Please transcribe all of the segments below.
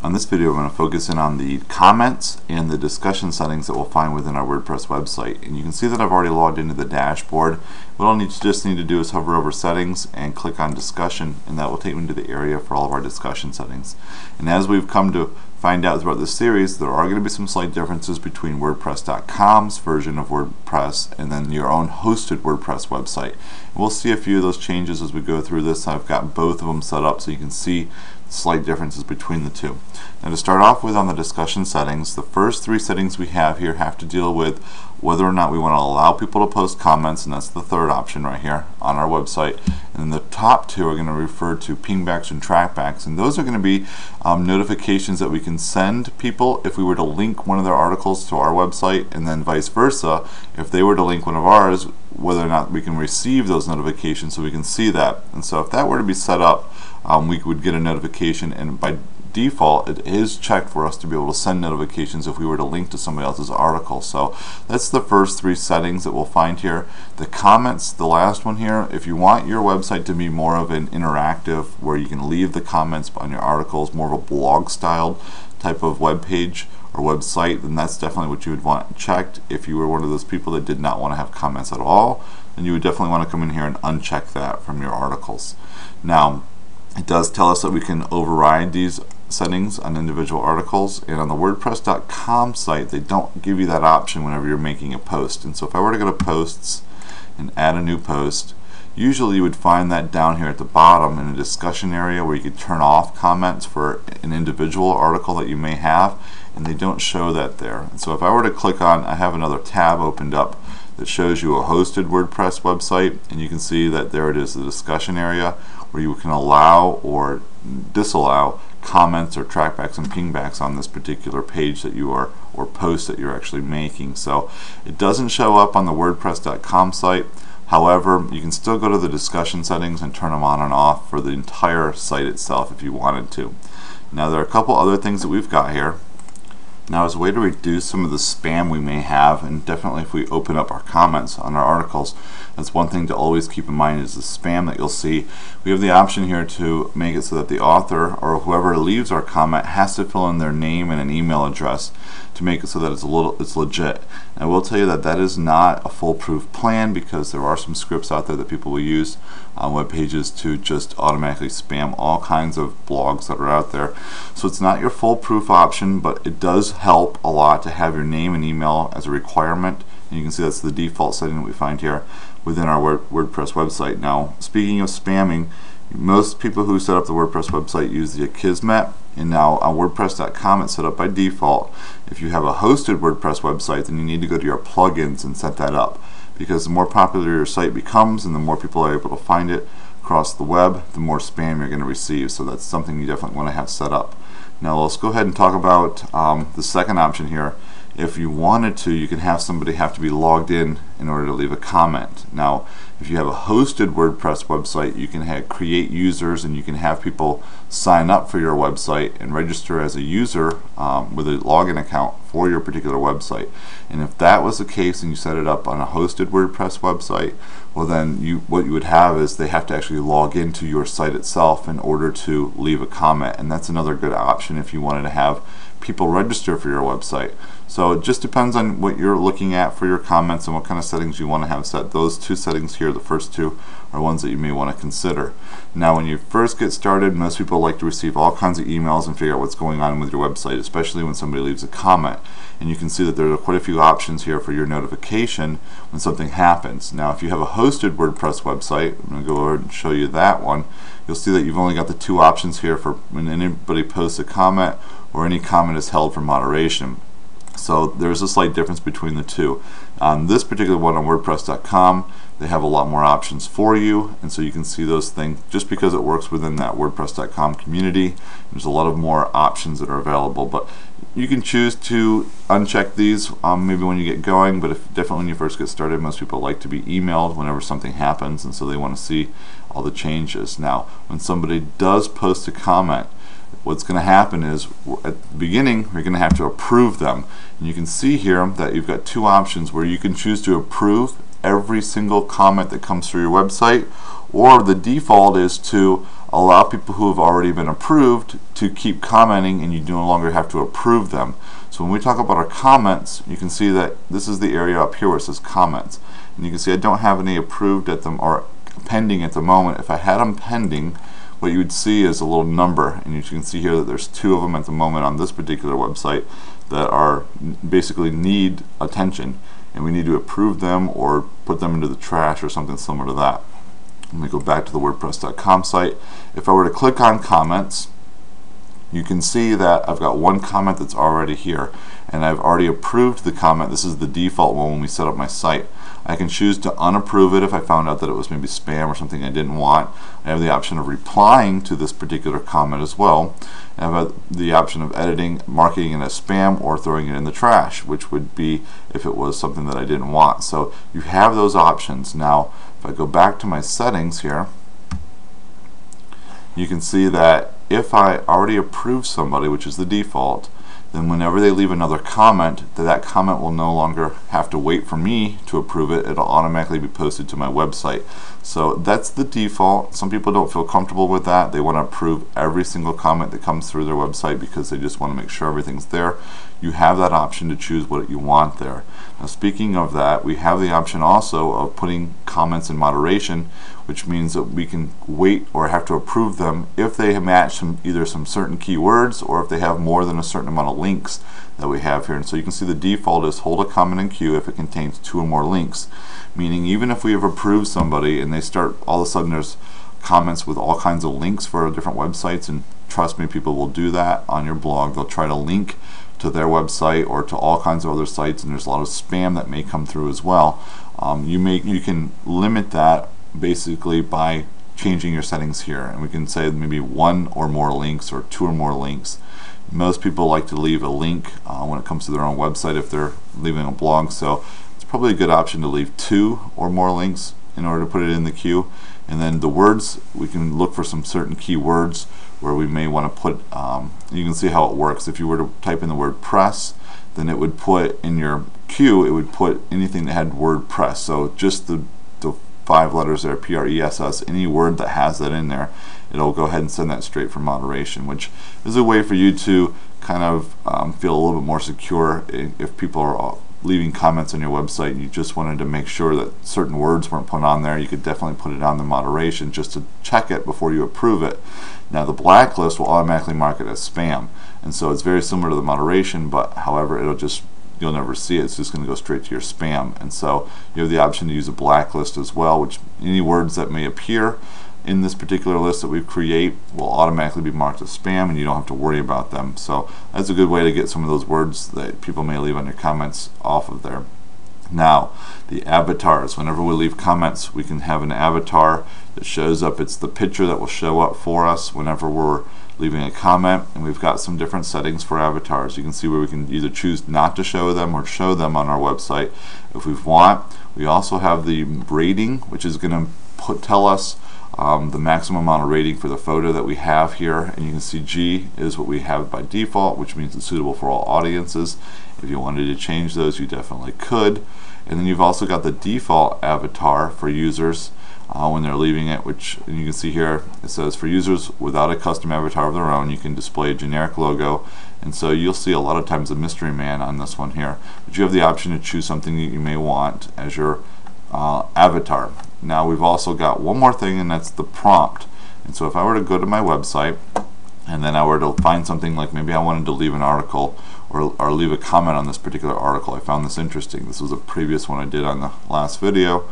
On this video, we're going to focus in on the comments and the discussion settings that we'll find within our WordPress website. And you can see that I've already logged into the dashboard. What I'll just need to do is hover over settings and click on discussion, and that will take me to the area for all of our discussion settings. And as we've come to find out throughout this series, there are going to be some slight differences between WordPress.com's version of WordPress and then your own hosted WordPress website. And we'll see a few of those changes as we go through this. I've got both of them set up so you can see slight differences between the two. Now, to start off with on the discussion settings, the first three settings we have here have to deal with whether or not we want to allow people to post comments, and that's the third option right here on our website. And then the top two are going to refer to pingbacks and trackbacks, and those are going to be notifications that we can send people if we were to link one of their articles to our website, and then vice versa if they were to link one of ours, whether or not we can receive those notifications so we can see that. And so if that were to be set up, we would get a notification, and by default it is checked for us to be able to send notifications if we were to link to somebody else's article. So that's the first three settings that we'll find here. The comments, the last one here, if you want your website to be more of an interactive where you can leave the comments on your articles, more of a blog styled type of web page or website, then that's definitely what you would want checked. If you were one of those people that did not want to have comments at all, then you would definitely want to come in here and uncheck that from your articles. Now, it does tell us that we can override these settings on individual articles, and on the WordPress.com site they don't give you that option whenever you're making a post. And so if I were to go to posts and add a new post, usually you would find that down here at the bottom in a discussion area where you could turn off comments for an individual article that you may have, and they don't show that there. And so if I were to click on, I have another tab opened up that shows you a hosted WordPress website, and you can see that there it is, the discussion area where you can allow or disallow comments or trackbacks and pingbacks on this particular page that you are, or post that you're actually making. So it doesn't show up on the WordPress.com site. However, you can still go to the discussion settings and turn them on and off for the entire site itself if you wanted to. Now, there are a couple other things that we've got here. Now, as a way to reduce some of the spam we may have, and definitely if we open up our comments on our articles, that's one thing to always keep in mind is the spam that you'll see. We have the option here to make it so that the author or whoever leaves our comment has to fill in their name and an email address to make it so that it's legit. And I will tell you that that is not a foolproof plan, because there are some scripts out there that people will use on web pages to just automatically spam all kinds of blogs that are out there. So it's not your foolproof option, but it does help a lot to have your name and email as a requirement. And you can see that's the default setting that we find here within our WordPress website. Now, speaking of spamming, most people who set up the WordPress website use the Akismet, and now on WordPress.com it's set up by default. If you have a hosted WordPress website, then you need to go to your plugins and set that up, because the more popular your site becomes and the more people are able to find it across the web, the more spam you're going to receive. So that's something you definitely want to have set up. Now let's go ahead and talk about the second option here. If you wanted to, you can have somebody have to be logged in order to leave a comment. Now, if you have a hosted WordPress website, you can create users, and you can have people sign up for your website and register as a user with a login account for your particular website. And if that was the case and you set it up on a hosted WordPress website, well then what you would have is they have to actually log into your site itself in order to leave a comment. And that's another good option if you wanted to have people register for your website. So it just depends on what you're looking at for your comments and what kind of settings you want to have set. Those two settings here, the first two, are ones that you may want to consider. Now, when you first get started, most people like to receive all kinds of emails and figure out what's going on with your website, especially when somebody leaves a comment. And you can see that there are quite a few options here for your notification when something happens. Now, if you have a hosted WordPress website, I'm going to go over and show you that one. You'll see that you've only got the two options here for when anybody posts a comment or any comment is held for moderation. So there's a slight difference between the two. On this particular one on WordPress.com, they have a lot more options for you, and so you can see those things just because it works within that WordPress.com community. There's a lot of more options that are available, but you can choose to uncheck these maybe when you get going, but definitely when you first get started, most people like to be emailed whenever something happens, and so they want to see all the changes. Now, when somebody does post a comment, what's going to happen is at the beginning you're going to have to approve them, and you can see here that you've got two options where you can choose to approve every single comment that comes through your website, or the default is to allow people who have already been approved to keep commenting, and you no longer have to approve them. So when we talk about our comments, you can see that this is the area up here where it says comments, and you can see I don't have any approved at them or pending at the moment. If I had them pending, what you would see is a little number, and you can see here that there's 2 of them at the moment on this particular website that are basically need attention, and we need to approve them or put them into the trash or something similar to that. Let me go back to the WordPress.com site. If I were to click on comments, you can see that I've got 1 comment that's already here, and I've already approved the comment. This is the default one when we set up my site. I can choose to unapprove it if I found out that it was maybe spam or something I didn't want. I have the option of replying to this particular comment as well. I have the option of editing, marking it as spam, or throwing it in the trash, which would be if it was something that I didn't want. So you have those options. Now, if I go back to my settings here, you can see that if I already approve somebody, which is the default, then whenever they leave another comment, that comment will no longer have to wait for me to approve it. It'll automatically be posted to my website. So that's the default. Some people don't feel comfortable with that. They want to approve every single comment that comes through their website because they just want to make sure everything's there. You have that option to choose what you want there. Now, speaking of that, we have the option also of putting comments in moderation, which means that we can wait or have to approve them if they match either some certain keywords or if they have more than a certain amount of links that we have here. And so you can see the default is hold a comment in queue if it contains 2 or more links, meaning even if we have approved somebody and they start, all of a sudden there's comments with all kinds of links for different websites, and trust me, people will do that on your blog. They'll try to link to their website or to all kinds of other sites, and there's a lot of spam that may come through as well. You can limit that basically by changing your settings here, and we can say maybe 1 or more links or 2 or more links. Most people like to leave a link when it comes to their own website if they're leaving a blog, so it's probably a good option to leave 2 or more links in order to put it in the queue. And then the words, we can look for some certain keywords where we may want to put, you can see how it works. If you were to type in the word press, then it would put in your queue, it would put anything that had WordPress. So just the 5 letters there, PRESS, any word that has that in there, it'll go ahead and send that straight for moderation, which is a way for you to kind of feel a little bit more secure if people are leaving comments on your website and you just wanted to make sure that certain words weren't put on there. You could definitely put it on the moderation just to check it before you approve it. Now the blacklist will automatically mark it as spam, and so it's very similar to the moderation, but however you'll never see it. It's just going to go straight to your spam. And so you have the option to use a blacklist as well, which any words that may appear in this particular list that we create will automatically be marked as spam, and you don't have to worry about them. So that's a good way to get some of those words that people may leave on your comments off of there. Now, the avatars. Whenever we leave comments, we can have an avatar that shows up. It's the picture that will show up for us whenever we're leaving a comment, and we've got some different settings for avatars. You can see where we can either choose not to show them or show them on our website if we want. We also have the rating, which is going to tell us the maximum amount of rating for the photo that we have here, and you can see G is what we have by default, which means it's suitable for all audiences. If you wanted to change those, you definitely could. And then you've also got the default avatar for users when they're leaving it, which you can see here it says for users without a custom avatar of their own, you can display a generic logo. And so you'll see a lot of times a mystery man on this one here, but you have the option to choose something that you may want as your avatar. Now we've also got one more thing, and that's the prompt. And so if I were to go to my website and then I were to find something like maybe I wanted to leave an article or leave a comment on this particular article, I found this interesting. This was a previous one I did on the last video,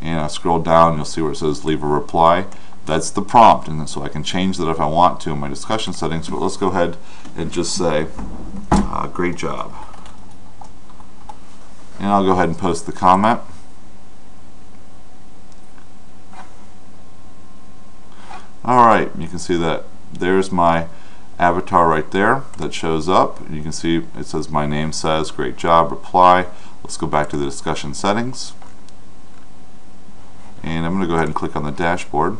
and I scroll down, you'll see where it says leave a reply. That's the prompt, and so I can change that if I want to in my discussion settings. But let's go ahead and just say great job, and I'll go ahead and post the comment. Alright, you can see that there's my avatar right there that shows up, and you can see it says my name says great job, reply. Let's go back to the discussion settings, and I'm going to go ahead and click on the dashboard.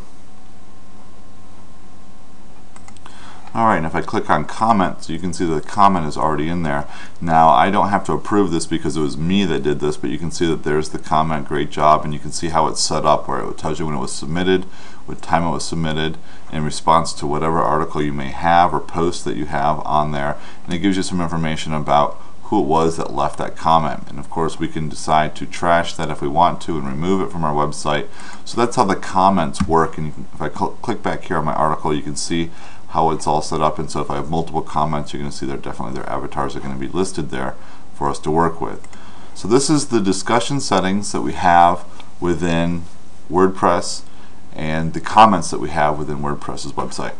Alright, and if I click on comments, you can see that the comment is already in there. Now, I don't have to approve this because it was me that did this, but you can see that there's the comment, great job, and you can see how it's set up where it tells you when it was submitted, what time it was submitted, in response to whatever article you may have or post that you have on there, and it gives you some information about who it was that left that comment. And of course we can decide to trash that if we want to and remove it from our website. So that's how the comments work, and you can, if I click back here on my article, you can see how it's all set up. And so if I have multiple comments, you're going to see their avatars are going to be listed there for us to work with. So this is the discussion settings that we have within WordPress and the comments that we have within WordPress's website.